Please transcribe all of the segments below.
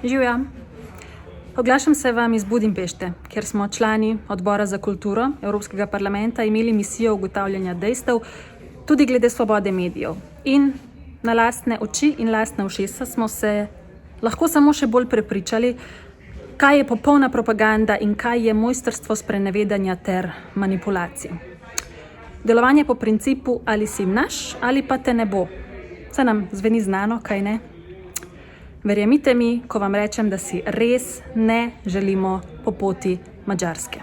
Živja. Oglašam se vam iz Budimpešte, kjer smo člani Odbora za kulturo Evropskega parlamenta imeli misijo ugotavljanja dejstev tudi glede svobode medijev. In na lastne oči in lastne ušesa smo se lahko samo še bolj prepričali, kaj je popolna propaganda in kaj je mojstrstvo sprenevedanja ter manipulacij. Delovanje po principu ali si naš ali pa te ne bo. Se nam zveni znano, kaj ne? Verjemite mi, ko vam rečem, da si res ne želimo po poti Madžarske.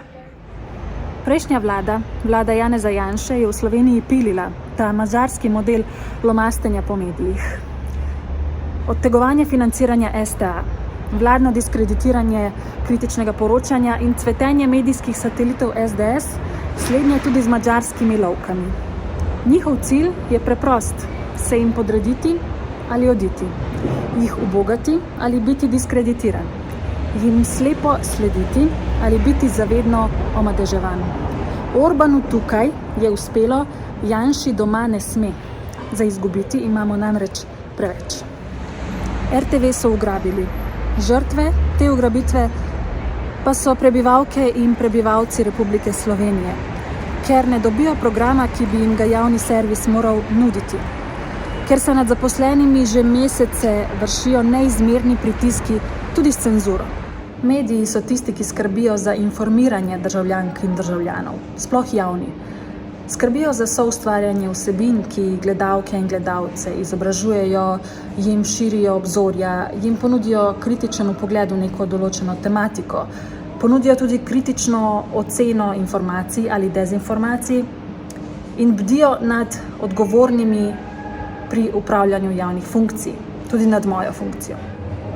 Prejšnja vlada Janeza Janše, je v Sloveniji pilila ta madžarski model lomastenja po medijih. Odtegovanje financiranja STA, vladno diskreditiranje kritičnega poročanja in cvetenje medijskih satelitov SDS, slednje tudi z madžarskimi lovkami. Njihov cilj je preprost: se jim podrediti ali oditi, jih ubogati ali biti diskreditiran, jim slepo slediti ali biti zavedno omadeževan. Orbanu tukaj je uspelo, Janši doma ne sme. Za izgubiti imamo namreč preveč. RTV so ugrabili. Žrtve te ugrabitve pa so prebivalke in prebivalci Republike Slovenije, ker ne dobijo programa, ki bi jim ga javni servis moral nuditi. Ker se nad zaposlenimi že mesece vršijo neizmerni pritiski, tudi s cenzuro. Mediji so tisti, ki skrbijo za informiranje državljank in državljanov, sploh javni. Skrbijo za soustvarjanje vsebin, ki gledalke in gledalce izobražujejo, jim širijo obzorja, jim ponudijo kritičen vpogled v neko določeno tematiko, ponudijo tudi kritično oceno informacij ali dezinformacij in bdijo nad odgovornimi pri upravljanju javnih funkcij, tudi nad mojo funkcijo.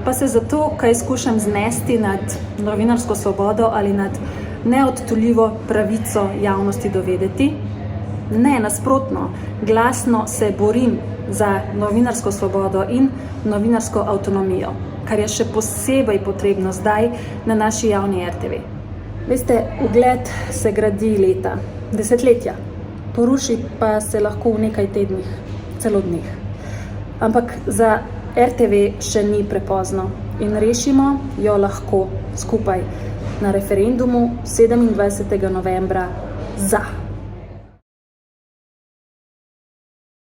Pa se zato, kaj skušam znesti nad novinarsko svobodo ali nad neodtuljivo pravico javnosti dovedeti? Ne, nasprotno, glasno se borim za novinarsko svobodo in novinarsko avtonomijo, kar je še posebej potrebno zdaj na naši javni RTV. Veste, ugled se gradi leta, desetletja, poruši pa se lahko v nekaj tednih, celo dneh. Ampak za RTV še ni prepozno in rešimo jo lahko skupaj na referendumu 27. novembra za.